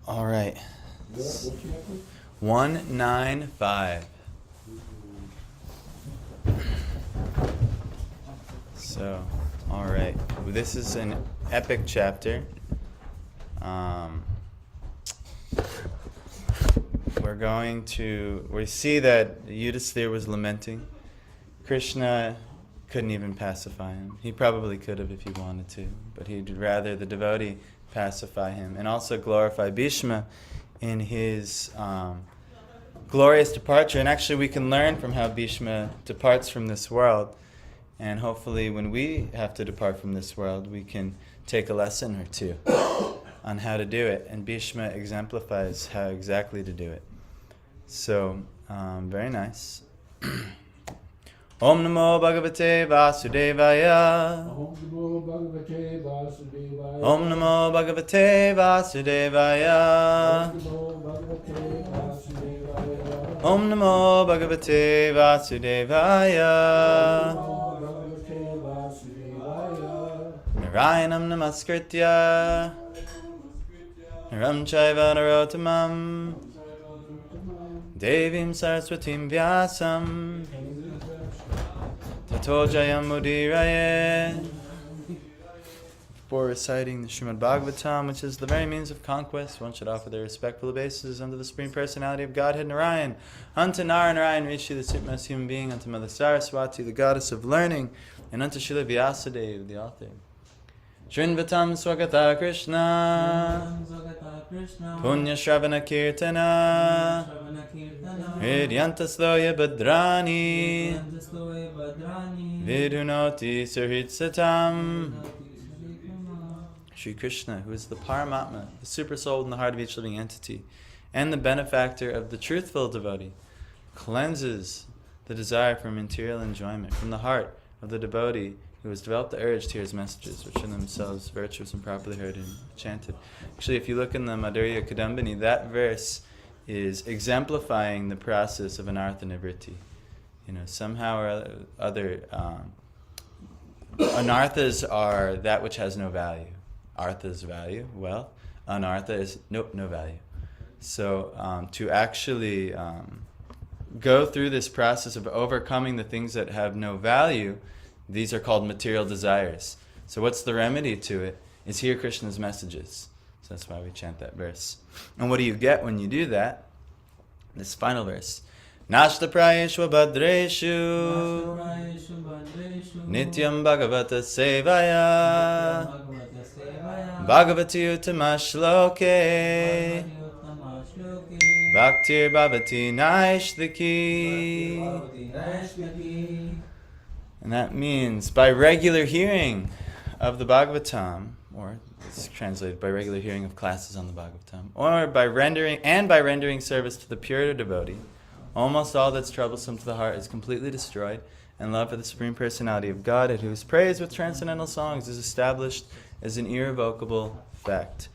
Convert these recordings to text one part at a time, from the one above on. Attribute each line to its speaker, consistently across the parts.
Speaker 1: All right. 195. So, all right. This is an epic chapter. We see that Yudhisthira was lamenting. Krishna couldn't even pacify him. He probably could have if he wanted to, but he'd rather the devotee pacify him and also glorify Bhishma in his glorious departure. And actually we can learn from how Bhishma departs from this world. And hopefully when we have to depart from this world, we can take a lesson or two on how to do it. And Bhishma exemplifies how exactly to do it. So, very nice. Om Namo Bhagavate Vasudevaya.
Speaker 2: Om Namo Bhagavate Vasudevaya.
Speaker 1: Om Namo Bhagavate Vasudevaya.
Speaker 2: Om Namo Bhagavate Vasudevaya.
Speaker 1: Om Namo Bhagavate Vasudevaya. Narayanam Namaskritya Naram Chaiva Narottamam Devim Saraswatim Vyasam Tato Jayam Mudiraye. Before reciting the Srimad Bhagavatam, which is the very means of conquest, one should offer their respectful obeisances unto the Supreme Personality of Godhead Narayan, unto Narayan Rishi, the supremest human being, unto Mother Saraswati, the goddess of learning, and unto Srila Vyasadeva, the author. Shrinvatam Swagata Krishna Punya Shravana Kirtana Hridyantasloya Badrani Vidunoti Suhritsatam. Shri Krishna, who is the Paramatma, the super soul in the heart of each living entity, and the benefactor of the truthful devotee, cleanses the desire for material enjoyment from the heart of the devotee who has developed the urge to hear his messages, which are themselves virtuous and properly heard and chanted. Actually, if you look in the Madhurya Kadambini, that verse is exemplifying the process of anartha nivritti. Somehow or other, anarthas are that which has no value. Artha is value, wealth. Anartha is no value. So to actually go through this process of overcoming the things that have no value, these are called material desires. So what's the remedy to it? Is hear Krishna's messages. So that's why we chant that verse. And what do you get when you do that? This final verse. Nashta prayeshva badreshu Nityam Bhagavata Sevaya Bhagavati Uttama Shloke Bhaktir Bhavati Naishtaki. And that means by regular hearing of the Bhagavatam, or it's translated by regular hearing of classes on the Bhagavatam, or by rendering service to the pure devotee, almost all that's troublesome to the heart is completely destroyed, and love for the Supreme Personality of Godhead, whose praise with transcendental songs is established as an irrevocable fact.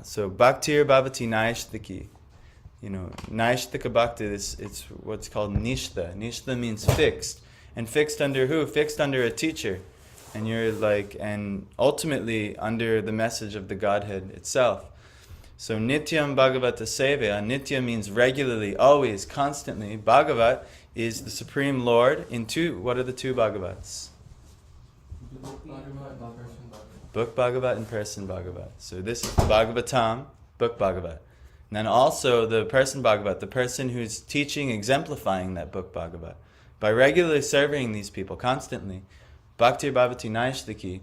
Speaker 1: So Bhaktir Bhavati Naishtaki. Naishtaka Bhakti, it's what's called Nishtha. Nishtha means fixed. And fixed under who? Fixed under a teacher. And ultimately under the message of the Godhead itself. So Nityam Bhagavata Sevaya. Nitya means regularly, always, constantly. Bhagavat is the Supreme Lord in what are the two Bhagavats? Book Bhagavat and Person Bhagavat. So this is the Bhagavatam, Book Bhagavat. And then also the Person Bhagavat, the person who's teaching, exemplifying that Book Bhagavat. By regularly serving these people constantly, Bhaktir Bhavati Naishtaki,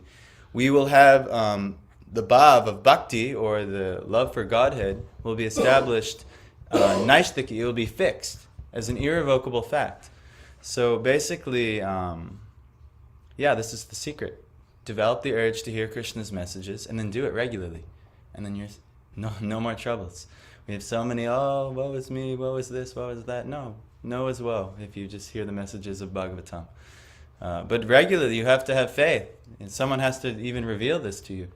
Speaker 1: we will have the bhav of bhakti, or the love for Godhead, will be established naishtaki, it will be fixed as an irrevocable fact. So basically, this is the secret. Develop the urge to hear Krishna's messages and then do it regularly. And then you're no more troubles. We have so many, woe is me, woe is this, woe is that. No as well if you just hear the messages of Bhagavatam. But regularly you have to have faith. And someone has to even reveal this to you.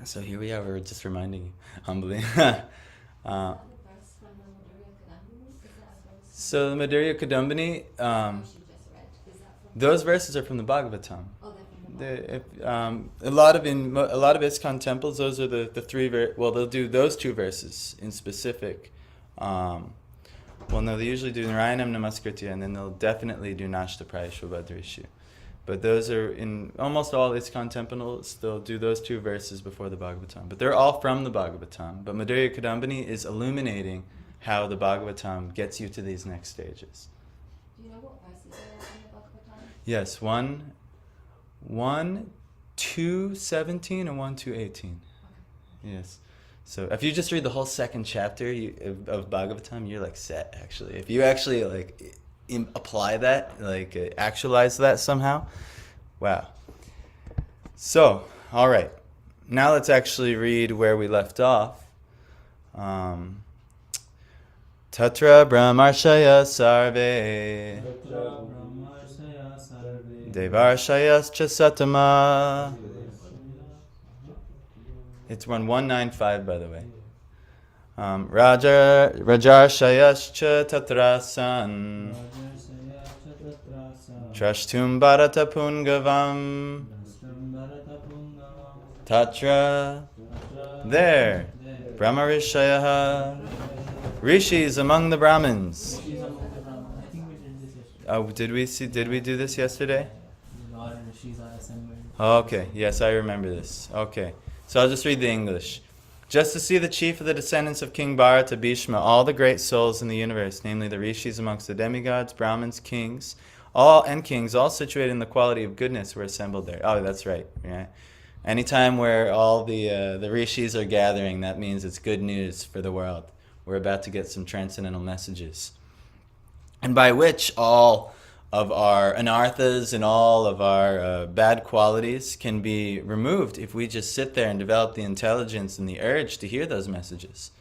Speaker 1: So here we are, we're just reminding you, humbly. So the Madhurya Kadambini, those verses are from the Bhagavatam. A lot of ISKCON temples, those are the three. They'll do those two verses in specific. They usually do Narayanam Namaskritya, and then they'll definitely do Nashtapraya Shubhadrishu. But those are in almost all ISKCON temples. They'll do those two verses before the Bhagavatam. But they're all from the Bhagavatam. But Madhurya Kadambini is illuminating how the Bhagavatam gets you to these next stages.
Speaker 3: Do you know what verses are in the Bhagavatam?
Speaker 1: Yes, 1:2:17 and 1:2:18. Yes. So if you just read the whole second chapter of Bhagavatam, you're like set, actually. If you actually apply that, actualize that somehow, wow. So, all right. Now let's actually read where we left off. Tatra Brahmarshaya Sarve Devarshayascha Satama. It's 195, by the way. Rajarshayascha Tatrasan Trashtum Bharata Pungavam Tatra. There, Brahmarishayaha, Rishis among the Brahmins. Oh, did we do this yesterday? Okay, yes, I remember this. Okay, so I'll just read the English. Just to see the chief of the descendants of King Bharata, Bhishma, all the great souls in the universe, namely the rishis amongst the demigods, Brahmins, kings, all situated in the quality of goodness, were assembled there. Oh, that's right. Yeah. Anytime where all the rishis are gathering, that means it's good news for the world. We're about to get some transcendental messages. And by which all of our anarthas and all of our bad qualities can be removed if we just sit there and develop the intelligence and the urge to hear those messages.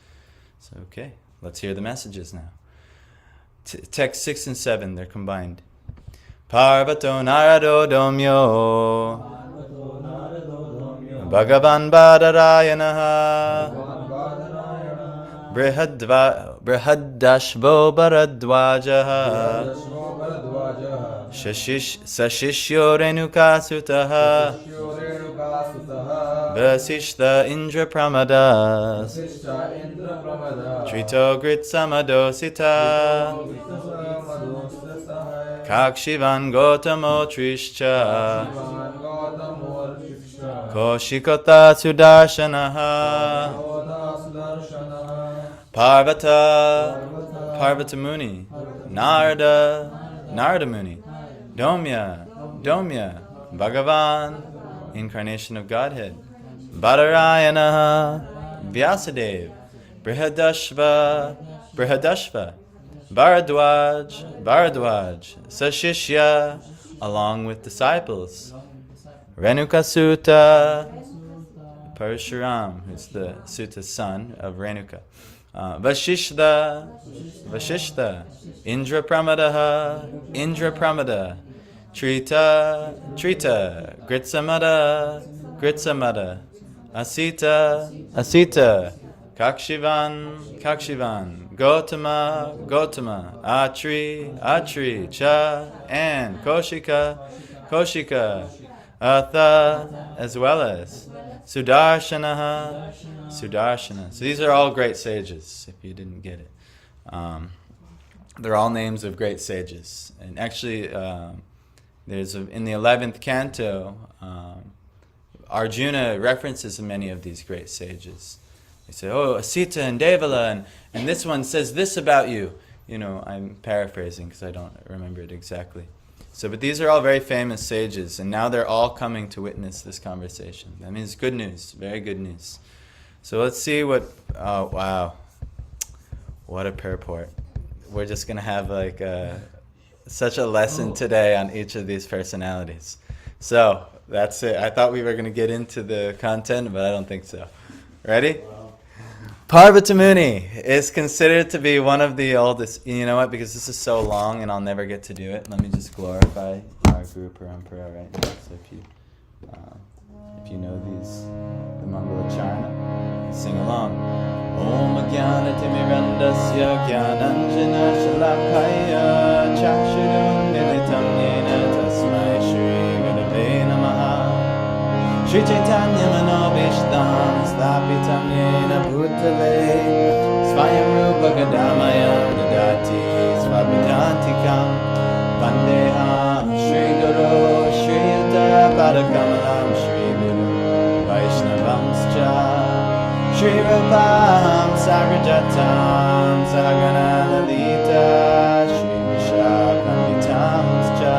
Speaker 1: So, okay, let's hear the messages now. Text 6 and 7, they're combined. Parvato Narado Domyo Bhagavan Badarayanaha Brihadashvo Bharadwajaha Sashishyo Renukasutaha Vasishta Indra Pramadas Trito Gritsamadosita Kakshivan Gotamo Trishcha Koshikota Sudarshanaha Parvata Muni Narada Muni Domya Bhagavan, incarnation of Godhead, Badarayana Vyasadeva, Brihadashva Bharadwaj Sashishya, along with disciples, Renukasuta Parshuram, who's the Suta's son of Renuka, Vashishta Indra Pramada Trita Gritsamada Asita Kakshivan Gotama Atri Cha, and Koshika Atha, as well as Sudarshana. So these are all great sages, if you didn't get it. They're all names of great sages. And actually, there's in the 11th canto, Arjuna references many of these great sages. They say, oh, Asita and Devala, and this one says this about you. You know, I'm paraphrasing because I don't remember it exactly. So, but these are all very famous sages, and now they're all coming to witness this conversation. That means good news, very good news. So let's see what, oh wow, what a purport. We're just going to have like such a lesson today on each of these personalities. So that's it. I thought we were going to get into the content, but I don't think so. Ready? Parvata Muni is considered to be one of the oldest. You know what? Because this is so long and I'll never get to do it, let me just glorify our Guru Parampara right now. So if you know these, the Mangala Charana, sing along. Om Jnana Timirandasya Jnananjana Shalakaya Chakshurum Militam Yena Tasmai Shri Gurave Namaha Shri Chaitanya Manobishtam Stapitam Yena Bhutale Svayam Rupa Gadamayam Dadati Svapadantikam Vandeham Shri Guru Shri Yuta Padakamalam Shri Guru Vaishnavamscha Shri Rupam Sagrajatam Sagana Lalita Shri Vishakamitamscha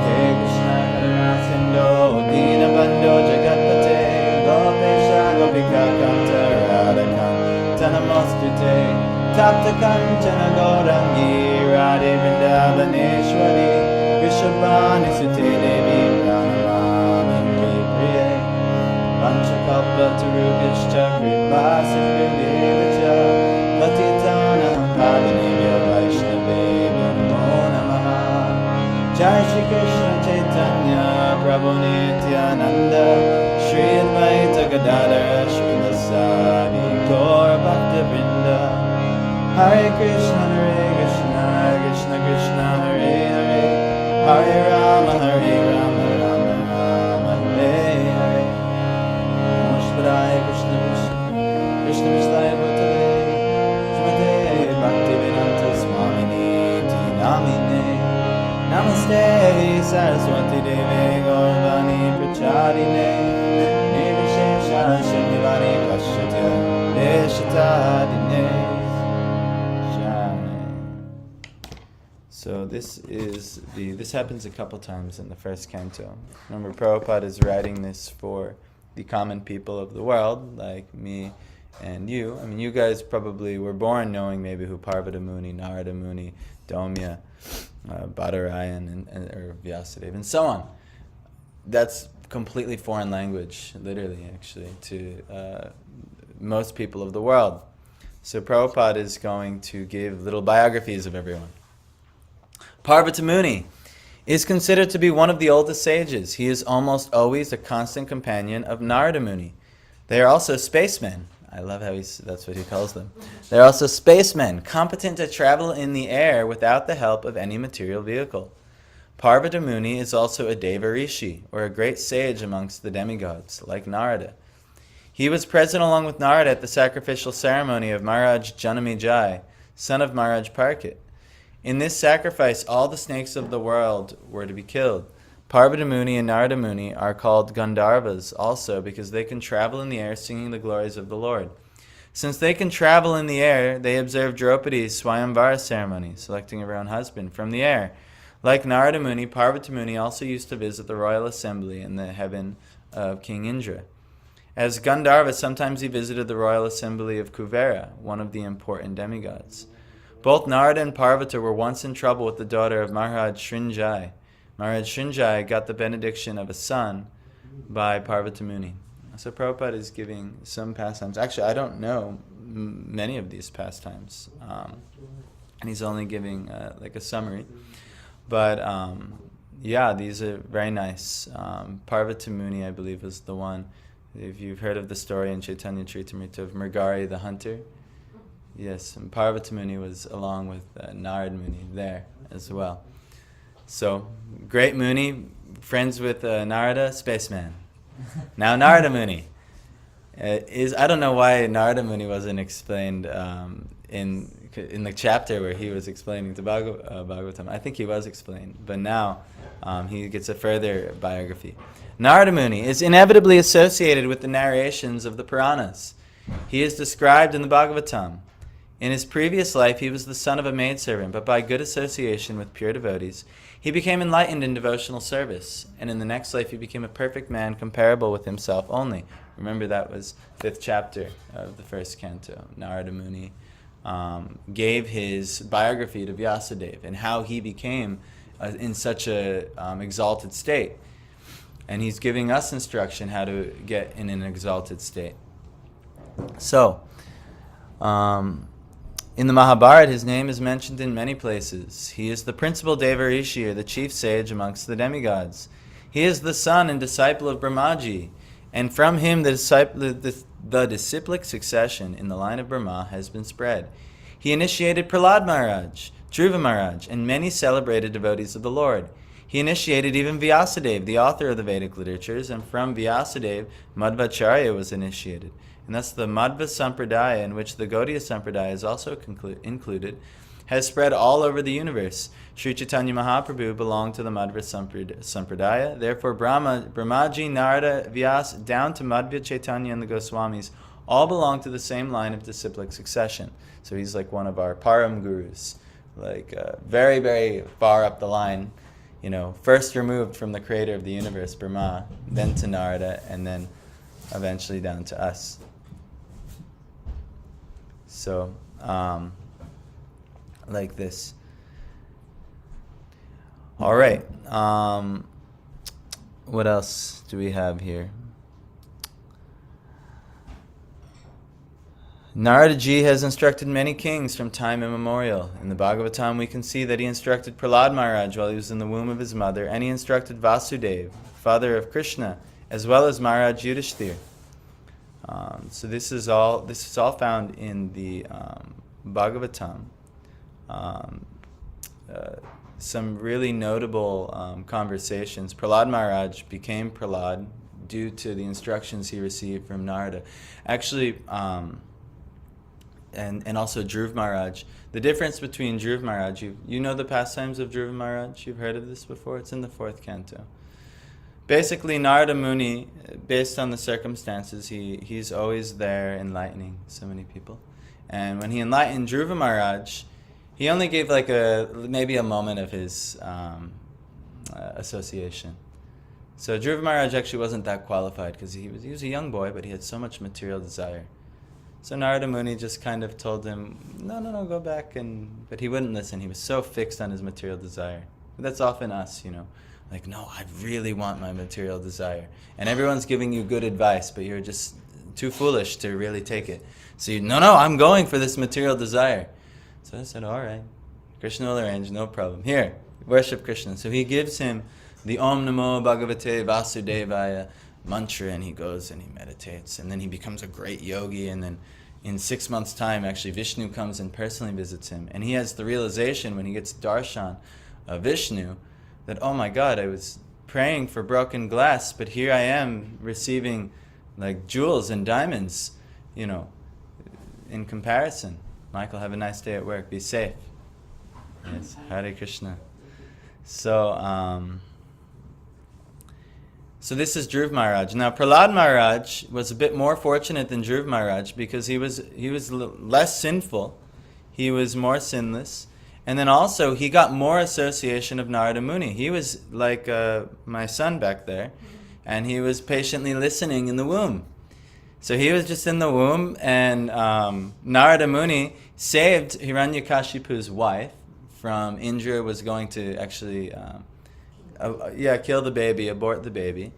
Speaker 1: He Krishna Karuna Sindhu Dinabandhu Jagatpate Gopesha Gopika Kanta Radhakanta Namostute Tapta Kanchana Gaurangi Radhe Vrindavaneshwari Vishabhani Sute Devi Pranamami Priye Panchakalpa Tarubhishcha Kripa Sindhudevacha Patitana Pavanebhyo Vaishnavebhyo Namo Namaha Jai Shri Krishna Chaitanya Prabhu Nityananda Shri Advaita Gadadhara Shri Vasadi Gaur Bhakta Vrinda Hare Krishna Krishna Krishna Hare Hare Hare Rama Rama Rama Hare Hare Namaskar Krishna Krishna Krishna Vishaya Bhutale Srimate Bhaktivedanta Swamini Ti Namine Namaste Saraswati Deve Gauravani Pracharine Nirvishesha Shanivani Pashyatya Deshatadine. So this happens a couple times in the first canto. Remember, Prabhupada is writing this for the common people of the world, like me and you. I mean, you guys probably were born knowing maybe who Parvata Muni, Narada Muni, Domya, Badarayan, or Vyasadeva, and so on. That's completely foreign language, literally, actually, to most people of the world. So Prabhupada is going to give little biographies of everyone. Parvata Muni is considered to be one of the oldest sages. He is almost always a constant companion of Narada Muni. They are also spacemen. I love how that's what he calls them. They're also spacemen, competent to travel in the air without the help of any material vehicle. Parvata Muni is also a Deva Rishi, or a great sage amongst the demigods, like Narada. He was present along with Narada at the sacrificial ceremony of Maharaj Janami Jai, son of Maharaj Parkit. In this sacrifice, all the snakes of the world were to be killed. Parvata Muni and Narada Muni are called Gandharvas also because they can travel in the air singing the glories of the Lord. Since they can travel in the air, they observe Draupadi's Swayamvara ceremony, selecting her own husband, from the air. Like Narada Muni, Parvata Muni also used to visit the royal assembly in the heaven of King Indra. As Gandharva, sometimes he visited the royal assembly of Kuvera, one of the important demigods. Both Narada and Parvata were once in trouble with the daughter of Maharaj Srinjai. Maharaj Srinjai got the benediction of a son by Parvata Muni. So Prabhupada is giving some pastimes. Actually, I don't know many of these pastimes. And he's only giving like a summary. But yeah, these are very nice. Parvata Muni, I believe, is the one. If you've heard of the story in Chaitanya Charitamrita of Mrigari the hunter. Yes, and Parvata Muni was along with Narada Muni there as well. So, great Muni, friends with Narada, spaceman. Now Narada Muni. I don't know why Narada Muni wasn't explained in the chapter where he was explaining the Bhagavatam. I think he was explained, but now he gets a further biography. Narada Muni is inevitably associated with the narrations of the Puranas. He is described in the Bhagavatam. In his previous life, he was the son of a maidservant, but by good association with pure devotees, he became enlightened in devotional service. And in the next life, he became a perfect man comparable with himself only. Remember, that was 5th chapter of the first canto. Narada Muni gave his biography to Vyasadeva and how he became in such a exalted state. And he's giving us instruction how to get in an exalted state. So, in the Mahabharata, his name is mentioned in many places. He is the principal Deva Rishi, or the chief sage amongst the demigods. He is the son and disciple of Brahmaji, and from him the disciplic succession in the line of Brahma has been spread. He initiated Prahlad Maharaj, Dhruva Maharaj, and many celebrated devotees of the Lord. He initiated even Vyasadeva, the author of the Vedic literatures, and from Vyasadeva, Madhvacharya was initiated. And thus the Madhva Sampradaya, in which the Gaudiya Sampradaya is also included, has spread all over the universe. Sri Chaitanya Mahaprabhu belonged to the Madhva Sampradaya. Therefore, Brahmaji, Narada, Vyas, down to Madhva Chaitanya and the Goswamis, all belong to the same line of disciplic succession. So he's like one of our Param Gurus, like very, very far up the line, first removed from the creator of the universe, Brahma, then to Narada, and then eventually down to us. So, like this. All right. What else do we have here? Naradaji has instructed many kings from time immemorial. In the Bhagavatam, we can see that he instructed Prahlad Maharaj while he was in the womb of his mother, and he instructed Vasudeva, father of Krishna, as well as Maharaj Yudhishthir. So this is all found in the Bhagavatam. Some really notable conversations. Prahlad Maharaj became Prahlad due to the instructions he received from Narada. Actually, and also Dhruv Maharaj. The difference between Dhruv Maharaj, you know the pastimes of Dhruv Maharaj? You've heard of this before? It's in the 4th canto. Basically, Narada Muni, based on the circumstances, he's always there enlightening so many people. And when he enlightened Dhruva Maharaj, he only gave like maybe a moment of his association. So Dhruva Maharaj actually wasn't that qualified because he was a young boy, but he had so much material desire. So Narada Muni just kind of told him, no, go back. But he wouldn't listen. He was so fixed on his material desire. But that's often us, Like, no, I really want my material desire. And everyone's giving you good advice, but you're just too foolish to really take it. So no, I'm going for this material desire. So I said, all right, Krishna will arrange, no problem. Here, worship Krishna. So he gives him the Om Namo Bhagavate Vasudevaya mantra, and he goes and he meditates. And then he becomes a great yogi, and then in 6 months' time, actually, Vishnu comes and personally visits him. And he has the realization when he gets darshan of Vishnu that, oh my God, I was praying for broken glass, but here I am receiving like jewels and diamonds, in comparison. Michael, have a nice day at work. Be safe. Yes, Hare Krishna. So this is Dhruv Maharaj. Now, Prahlad Maharaj was a bit more fortunate than Dhruv Maharaj because he was less sinful. He was more sinless. And then also, he got more association of Narada Muni. He was like my son back there, and he was patiently listening in the womb. So he was just in the womb, and Narada Muni saved Hiranyakashipu's wife from Indra was going to actually kill the baby, abort the baby.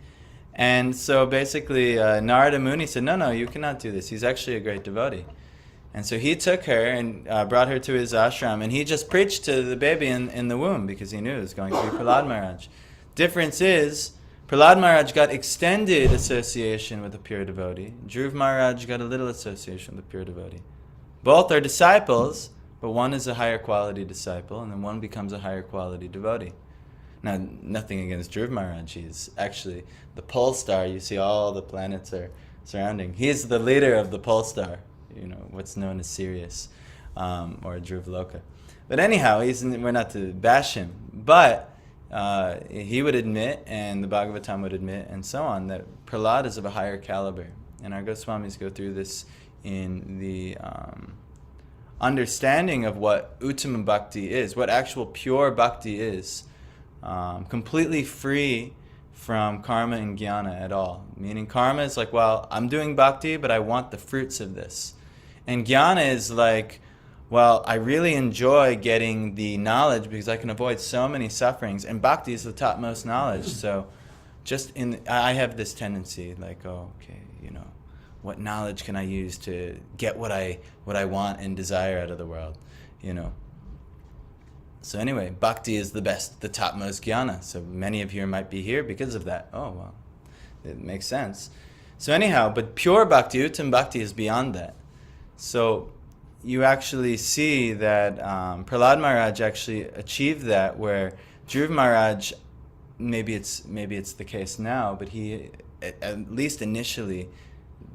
Speaker 1: And so basically Narada Muni said, no, you cannot do this. He's actually a great devotee. And so he took her and brought her to his ashram, and he just preached to the baby in the womb because he knew it was going to be Prahlad Maharaj. Difference is, Prahlad Maharaj got extended association with a pure devotee. Dhruv Maharaj got a little association with a pure devotee. Both are disciples, but one is a higher quality disciple, and then one becomes a higher quality devotee. Now, nothing against Dhruv Maharaj. He's actually the pole star. You see all the planets are surrounding. He's the leader of the pole star, what's known as Sirius, or Dhruv Loka. But anyhow, we're not to bash him, but he would admit, and the Bhagavatam would admit, and so on, that Prahlad is of a higher caliber. And our Goswamis go through this in the understanding of what Uttama Bhakti is, what actual pure Bhakti is, completely free from karma and jnana at all. Meaning karma is like, well, I'm doing Bhakti, but I want the fruits of this. And jnana is like, well, I really enjoy getting the knowledge because I can avoid so many sufferings. And Bhakti is the topmost knowledge. So I have this tendency, like, what knowledge can I use to get what I want and desire out of the world, So anyway, Bhakti is the topmost jnana. So many of you might be here because of that. Oh, well, it makes sense. So anyhow, but pure Bhakti, Uttam Bhakti is beyond that. So you actually see that Prahlad Maharaj actually achieved that, where Dhruv Maharaj maybe it's the case now, but he, at least initially,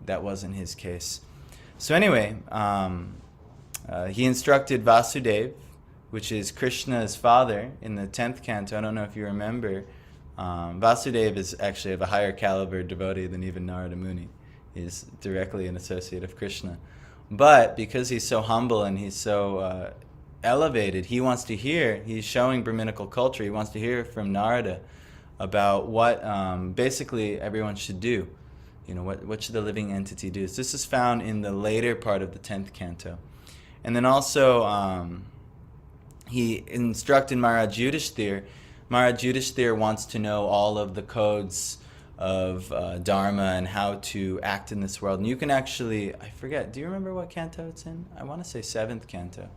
Speaker 1: that wasn't his case. So anyway, he instructed Vasudeva, which is Krishna's father, in the 10th canto. I don't know if you remember. Vasudeva is actually of a higher caliber devotee than even Narada Muni. He's directly an associate of Krishna. But because he's so humble and he's so elevated, he wants to hear, he's showing Brahminical culture, he wants to hear from Narada about what basically everyone should do. You know, what should the living entity do? So this is found in the later part of the 10th canto. And then also he instructed Maharaj Yudhishthir. Maharaj Yudhishthir wants to know all of the codes of Dharma and how to act in this world. And you can actually, I forget, do you remember what canto it's in? I want to say 7th canto,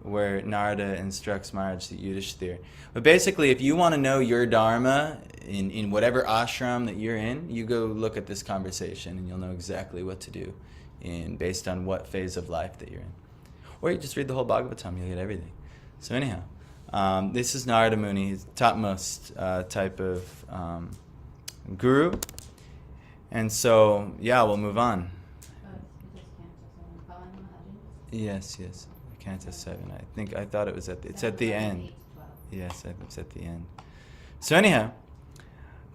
Speaker 1: where Narada instructs Maharaj Yudhishthir. But basically, if you want to know your Dharma in whatever ashram that you're in, you go look at this conversation and you'll know exactly what to do based on what phase of life that you're in. Or you just read the whole Bhagavatam, you'll get everything. So anyhow, this is Narada Muni, he's the topmost type of guru. And so, yeah, we'll move on. Yes. Canto 7. I thought it was it's at the end. Yes, it's at the end. So anyhow,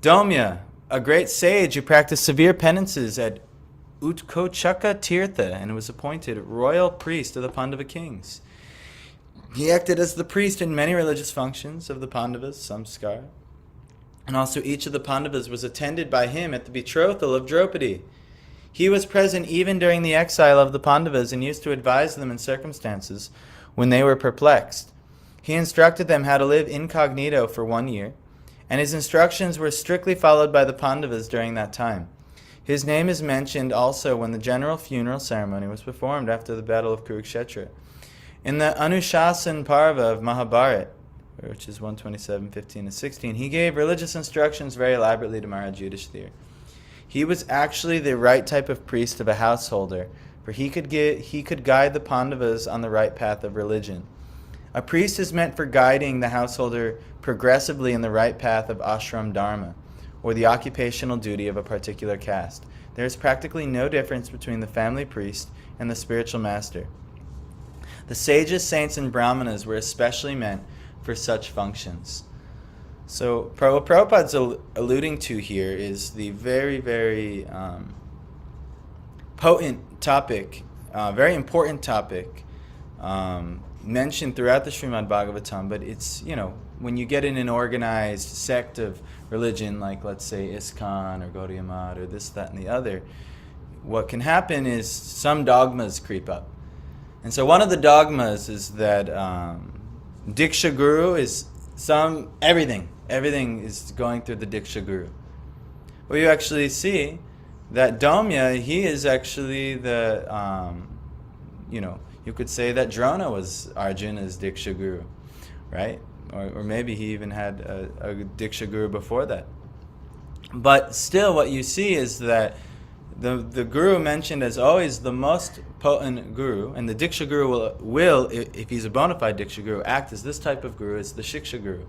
Speaker 1: Domya, a great sage who practiced severe penances at Utkochaka Tirtha and was appointed royal priest of the Pandava kings. He acted as the priest in many religious functions of the Pandavas, samskara, and also each of the Pandavas was attended by him at the betrothal of Draupadi. He was present even during the exile of the Pandavas and used to advise them in circumstances when they were perplexed. He instructed them how to live incognito for 1 year, and his instructions were strictly followed by the Pandavas during that time. His name is mentioned also when the general funeral ceremony was performed after the battle of Kurukshetra. In the Anushasan Parva of Mahabharata, which is 127:15-16, he gave religious instructions very elaborately to Maharaj Yudhishthir. He was actually the right type of priest of a householder, for he could guide the Pandavas on the right path of religion. A priest is meant for guiding the householder progressively in the right path of ashram dharma, or the occupational duty of a particular caste. There is practically no difference between the family priest and the spiritual master. The sages, saints, and brahmanas were especially meant for such functions. So what Prabhupada's alluding to here is the very, very potent topic, very important topic, mentioned throughout the Srimad Bhagavatam, but it's, when you get in an organized sect of religion, like let's say ISKCON or Gaudiya Math or this, that, and the other, what can happen is some dogmas creep up. And so one of the dogmas is that Diksha Guru is everything is going through the Diksha Guru. Well, you actually see that Domya, he is actually the, you could say that Drona was Arjuna's Diksha Guru, right? Or maybe he even had a Diksha Guru before that. But still what you see is that the Guru mentioned as always the most potent Guru, and the Diksha Guru will, if he's a bona fide Diksha Guru, act as this type of Guru, as the Shiksha Guru.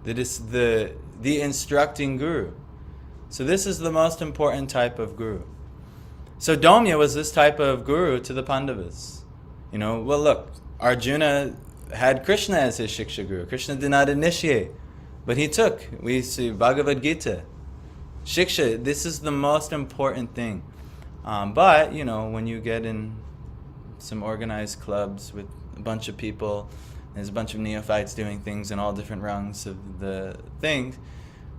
Speaker 1: That is the instructing Guru. So this is the most important type of Guru. So Domya was this type of Guru to the Pandavas. Well look, Arjuna had Krishna as his Shiksha Guru. Krishna did not initiate, but he took. We see Bhagavad Gita. Shiksha, this is the most important thing. But, when you get in some organized clubs with a bunch of people, there's a bunch of neophytes doing things in all different rungs of the thing,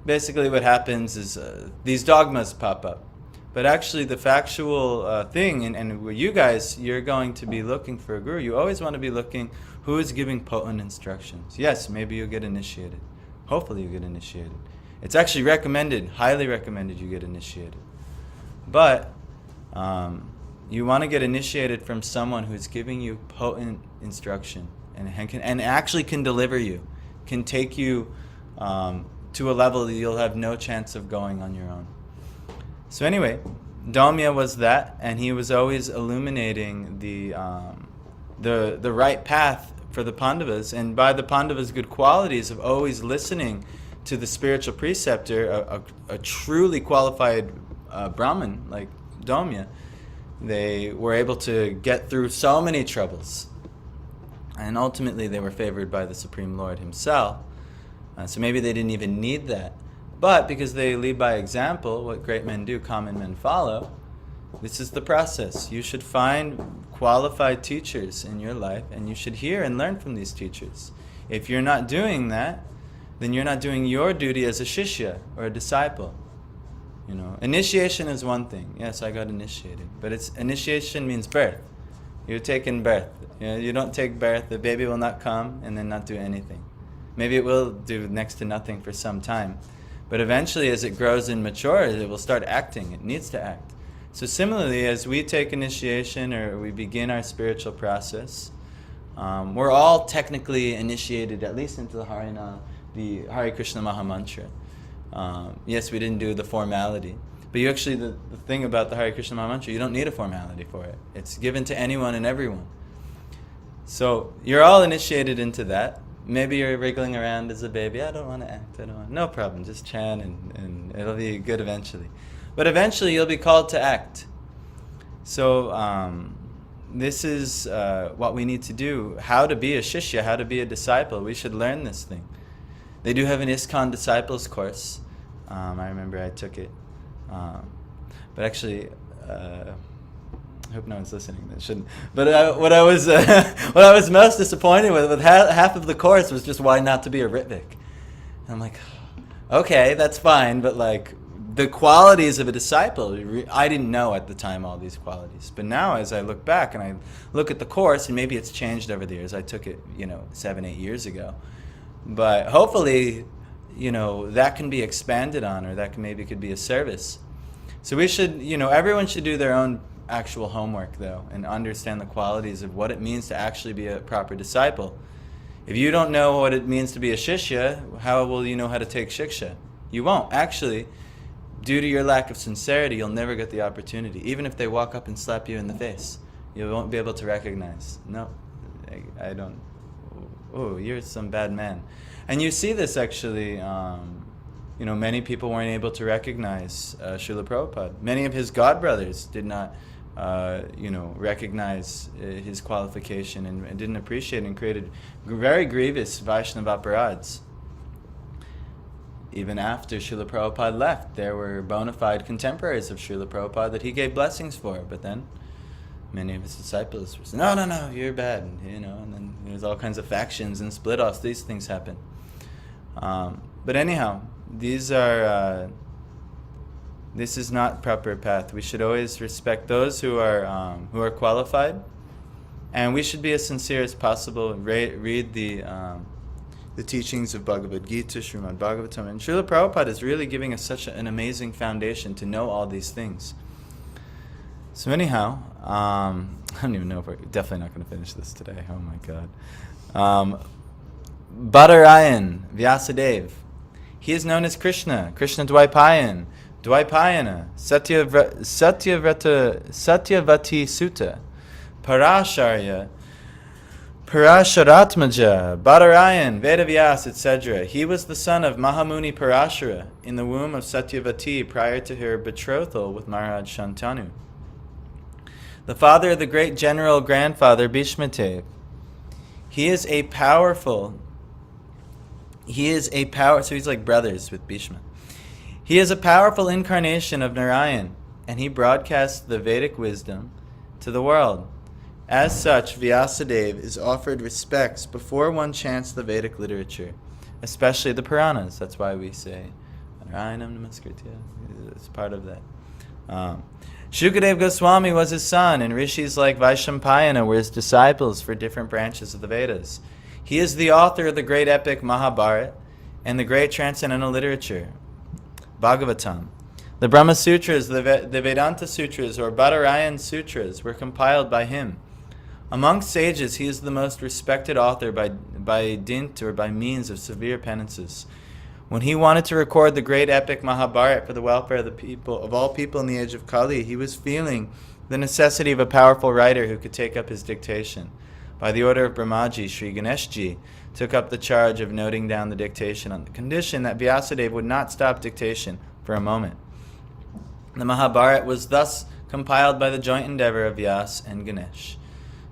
Speaker 1: basically what happens is these dogmas pop up. But actually the factual thing, and where you're going to be looking for a guru, you always want to be looking who is giving potent instructions. Yes, maybe you'll get initiated. Hopefully you get initiated. It's actually recommended, highly recommended you get initiated. But you want to get initiated from someone who's giving you potent instruction and actually can deliver you, can take you to a level that you'll have no chance of going on your own. So anyway, Domya was that, and he was always illuminating the right path for the Pandavas, and by the Pandavas' good qualities of always listening to the spiritual preceptor, a truly qualified Brahmin like Domya, they were able to get through so many troubles. And ultimately they were favored by the Supreme Lord himself. So maybe they didn't even need that. But because they lead by example, what great men do, common men follow, this is the process. You should find qualified teachers in your life, and you should hear and learn from these teachers. If you're not doing that, then you're not doing your duty as a shishya or a disciple. Initiation is one thing. Yes, I got initiated. But initiation means birth. You're taking birth. You don't take birth, the baby will not come and then not do anything. Maybe it will do next to nothing for some time. But eventually, as it grows and matures, it will start acting. It needs to act. So similarly, as we take initiation or we begin our spiritual process, we're all technically initiated, at least into the Hare Krishna Mahamantra. Yes, we didn't do the formality. But you actually, the thing about the Hare Krishna Mahamantra, you don't need a formality for it. It's given to anyone and everyone. So you're all initiated into that. Maybe you're wriggling around as a baby. I don't want to act. No problem. Just chant and it'll be good eventually. But eventually you'll be called to act. So this is what we need to do. How to be a shishya, how to be a disciple. We should learn this thing. They do have an ISKCON disciples course. I remember I took it. But actually, I hope no one's listening. That shouldn't. But what I was most disappointed with half of the course was just why not to be a Ritvik. And I'm like, okay, that's fine, but like the qualities of a disciple, I didn't know at the time all these qualities. But now, as I look back and I look at the course, and maybe it's changed over the years. I took it, 7-8 years ago. But hopefully, that can be expanded on, or that could be a service. So we should, everyone should do their own actual homework, though, and understand the qualities of what it means to actually be a proper disciple. If you don't know what it means to be a shishya, how will you know how to take shiksha? You won't. Actually, due to your lack of sincerity, you'll never get the opportunity. Even if they walk up and slap you in the face, you won't be able to recognize. No, I don't. Oh, you're some bad man. And you see this actually, many people weren't able to recognize Srila Prabhupada. Many of his godbrothers did not, recognize his qualification and didn't appreciate it, and created very grievous Vaishnava aparads. Even after Srila Prabhupada left, there were bona fide contemporaries of Srila Prabhupada that he gave blessings for, but then many of his disciples were saying, no, you're bad, and then there's all kinds of factions and split-offs. These things happen. But anyhow, these are this is not proper path. We should always respect those who are qualified, and we should be as sincere as possible. Read the teachings of Bhagavad Gita, Srimad Bhagavatam, and Srila Prabhupada is really giving us such an amazing foundation to know all these things. So anyhow, I don't even know if we're definitely not going to finish this today. Oh my God. Badarayan, Vyasadeva. He is known as Krishna Dvaipayan, Dvaipayana, Satyavati Sutta, Parasharya, Parasharatmaja, Badarayan, Vedavyas, etc. He was the son of Mahamuni Parashara in the womb of Satyavati prior to her betrothal with Maharaj Shantanu. The father of the great general grandfather Bhishmadev. He is a powerful, so he's like brothers with Bhishma. He is a powerful incarnation of Narayan, and he broadcasts the Vedic wisdom to the world. As such, Vyasadeva is offered respects before one chants the Vedic literature, especially the Puranas. That's why we say Narayanam Namaskritya. It's part of that. Shukadeva Goswami was his son, and rishis like Vaishampayana were his disciples for different branches of the Vedas. He is the author of the great epic Mahabharata and the great transcendental literature, Bhagavatam. The Brahma Sutras, the Vedanta Sutras, or Badarayan Sutras, were compiled by him. Among sages, he is the most respected author by dint or by means of severe penances. When he wanted to record the great epic Mahabharata for the welfare of the people, of all people in the age of Kali, he was feeling the necessity of a powerful writer who could take up his dictation. By the order of Brahmaji, Sri Ganeshji took up the charge of noting down the dictation on the condition that Vyasadeva would not stop dictation for a moment. The Mahabharata was thus compiled by the joint endeavor of Vyas and Ganesh.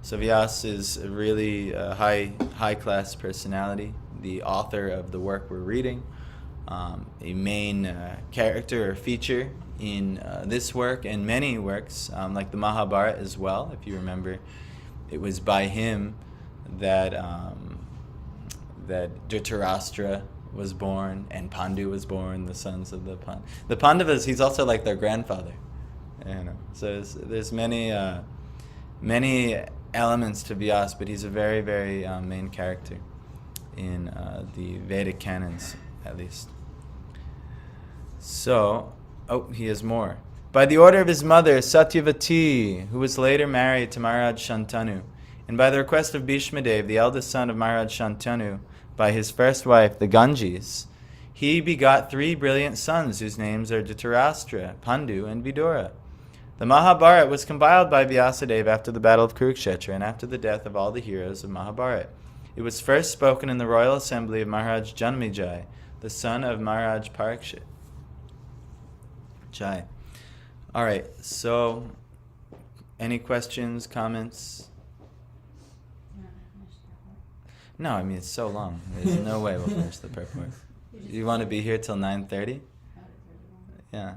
Speaker 1: So Vyas is a really high-class personality, the author of the work we're reading, a main character or feature in this work and many works, like the Mahabharata as well. If you remember, it was by him that that Dhritarashtra was born and Pandu was born, the sons of the Pandavas. He's also like their grandfather, you know. So there's many elements to Vyas, but he's a very, very main character in the Vedic canons, at least. So, he has more. By the order of his mother, Satyavati, who was later married to Maharaj Shantanu, and by the request of Bhishmadev, the eldest son of Maharaj Shantanu, by his first wife, the Ganges, he begot 3 brilliant sons whose names are Dhritarashtra, Pandu, and Vidura. The Mahabharata was compiled by Vyasadeva after the battle of Kurukshetra and after the death of all the heroes of Mahabharata. It was first spoken in the royal assembly of Maharaj Janmejai, the son of Maharaj Parikshit. Jai. All right, so any questions, comments? No, I mean, it's so long. There's no way we'll finish the purport. You want to be here till 9:30? Yeah.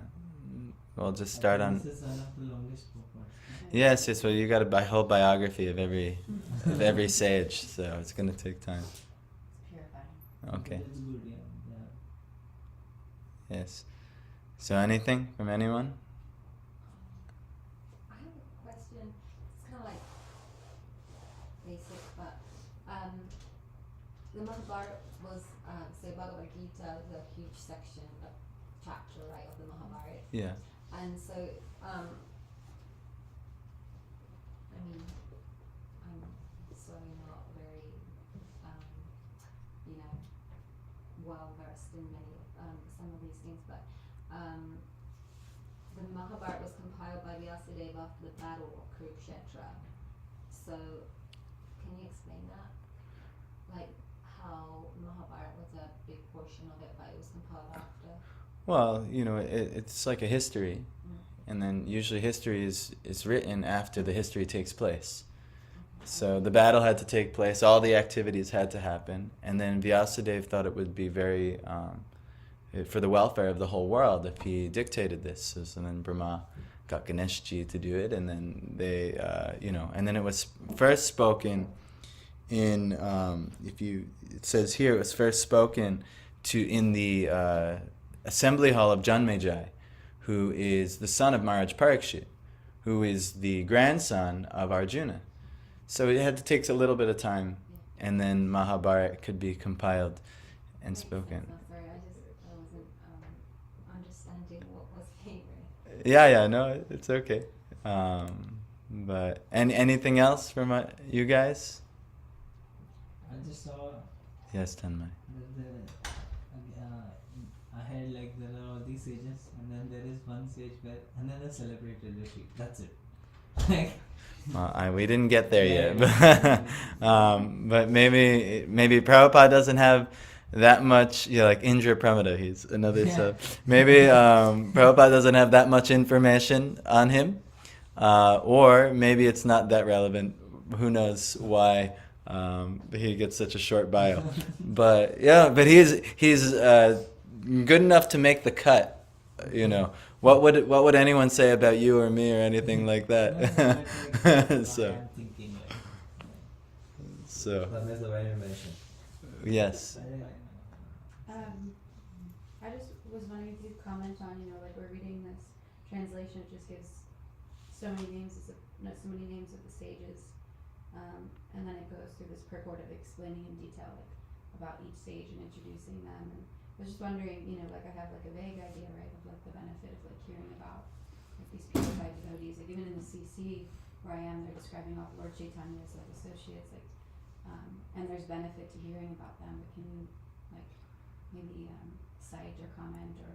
Speaker 1: We'll just start on...
Speaker 4: This is one of the longest purports.
Speaker 1: Yes, well, you got a whole biography of every sage, so it's going to take time.
Speaker 3: Purifying.
Speaker 1: Okay.
Speaker 4: It's good, yeah.
Speaker 1: Yes. So anything from anyone?
Speaker 3: I have a question. It's kind of like basic, but the Mahabharata was, say, Bhagavad Gita is a huge section, a chapter, right, of the Mahabharata.
Speaker 1: Yeah.
Speaker 3: And so, I mean, I'm sorry, not very, well versed in many, some of these things, but the Mahabharata was compiled by Vyasadeva after the battle of Kurukshetra. So, can you explain that? Like, how Mahabharata was a big portion of it, but it was compiled after?
Speaker 1: Well, it's like a history, and then usually history is written after the history takes place. So the battle had to take place, all the activities had to happen, and then Vyasadeva thought it would be very, for the welfare of the whole world if he dictated this. So then Brahma got Ganeshji to do it, and then they, and then it was first spoken in, it says here, it was first spoken in the assembly hall of Janmejai, who is the son of Maharaj Parikshit, who is the grandson of Arjuna. So it had to take a little bit of time, and then Mahabharata could be compiled and
Speaker 3: Makes
Speaker 1: spoken.
Speaker 3: sense. No, sorry, I wasn't understanding what was being read.
Speaker 1: Yeah, no, it's okay. But anything else from you guys?
Speaker 4: I just saw
Speaker 1: Yes, Tanmay.
Speaker 4: I had like there are all these sages, and then there is one sage where another celebrated Rishi. That's it. Like,
Speaker 1: Well, we didn't get there yet, but maybe Prabhupada doesn't have that much. Like Indra Pramada, he's another.
Speaker 4: Yeah.
Speaker 1: So maybe Prabhupada doesn't have that much information on him, or maybe it's not that relevant. Who knows why he gets such a short bio? But yeah, but he's good enough to make the cut. What would anyone say about you or me or anything like that? So.
Speaker 4: I'm thinking like,
Speaker 1: So
Speaker 5: That's the way you mentioned.
Speaker 1: yes.
Speaker 6: I just was wondering if you'd comment on, like we're reading this translation, it just gives so many names of the sages, and then it goes through this purport of explaining in detail about each sage and introducing them. And I was just wondering, like I have a vague idea, right, of the benefit of hearing about these purified devotees. Even in the CC where I am, they're describing all Lord Chaitanya's associates, and there's benefit to hearing about them. But can you maybe cite or comment or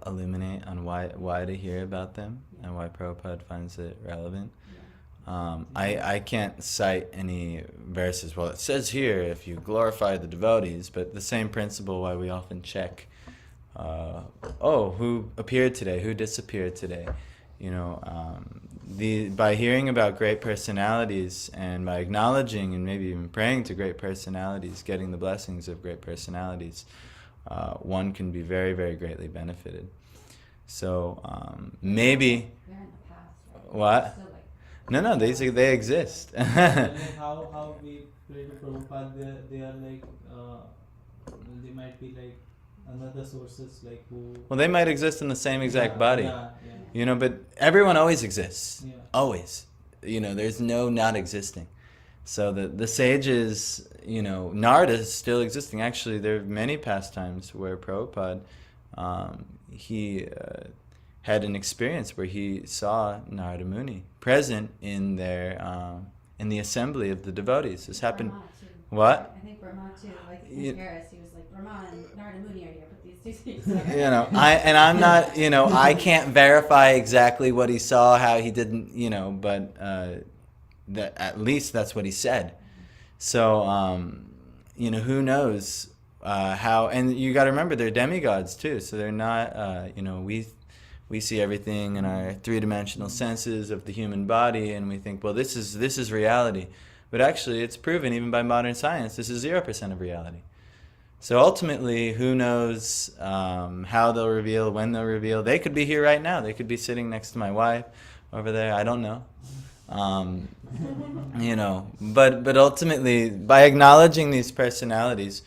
Speaker 1: Illuminate on why to hear about them and why Prabhupada finds it relevant.
Speaker 6: yeah.
Speaker 1: I can't cite any verses. Well, it says here if you glorify the devotees, but the same principle why we often check, who appeared today, who disappeared today. By hearing about great personalities and by acknowledging and maybe even praying to great personalities, getting the blessings of great personalities, one can be very, very greatly benefited. So maybe...
Speaker 6: They're in the past, right?
Speaker 1: What?
Speaker 6: Still, like,
Speaker 1: No, they exist.
Speaker 4: Like how we pray to Prabhupada, they are like they might be like another sources like who.
Speaker 1: Well, they might exist in the same exact body.
Speaker 4: Yeah.
Speaker 1: But everyone always exists.
Speaker 4: Yeah.
Speaker 1: Always. There's no not existing. So the sages, Narada is still existing. Actually, there are many pastimes where Prabhupada, he had an experience where he saw Narada Muni present in in the assembly of the devotees. This happened.
Speaker 6: Brahma too.
Speaker 1: What?
Speaker 6: I think Brahma too. Like
Speaker 1: You-
Speaker 6: in Paris, he was like Brahma and Narada Muni are here, but these two things together.
Speaker 1: I'm not, I can't verify exactly what he saw, how he didn't, but that at least that's what he said. So, who knows how? And you got to remember, they're demigods too, so they're not, we see everything in our three-dimensional senses of the human body, and we think, well, this is reality. But actually, it's proven even by modern science, this is 0% of reality. So ultimately, who knows how they'll reveal, when they'll reveal. They could be here right now. They could be sitting next to my wife over there. I don't know. But ultimately, by acknowledging these personalities,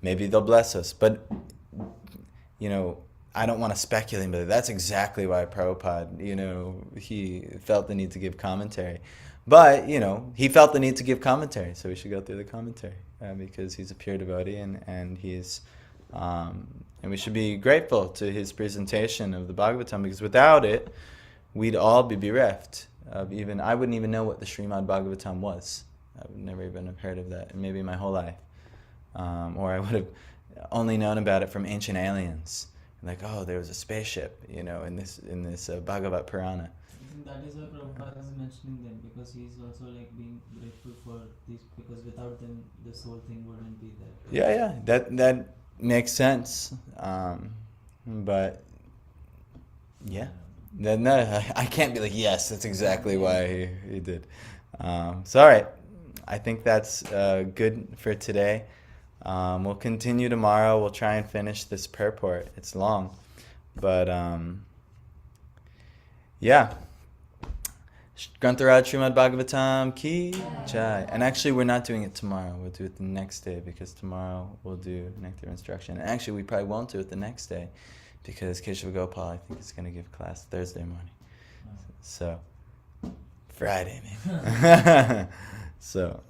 Speaker 1: maybe they'll bless us. But, I don't want to speculate, but that's exactly why Prabhupada, he felt the need to give commentary. But, he felt the need to give commentary, so we should go through the commentary because he's a pure devotee and he's, and we should be grateful to his presentation of the Bhagavatam because without it, we'd all be bereft of I wouldn't even know what the Srimad Bhagavatam was. I would never even have heard of that, maybe my whole life. Or I would have only known about it from ancient aliens. Like, there was a spaceship, in this Bhagavat Purana.
Speaker 4: I think that is why Prabhupada is mentioning them because he's also like being grateful for these because without them this whole thing wouldn't be there.
Speaker 1: Yeah, that makes sense. But yeah, I can't be like, yes, that's exactly why he did. So all right, I think that's good for today. We'll continue tomorrow. We'll try and finish this purport. It's long, but yeah. Grantharaj Srimad Bhagavatam Ki Jai. And actually, we're not doing it tomorrow. We'll do it the next day because tomorrow we'll do Nectar Instruction. And actually, we probably won't do it the next day because Keshav Gopal, I think, is going to give class Thursday morning. So, Friday maybe. So.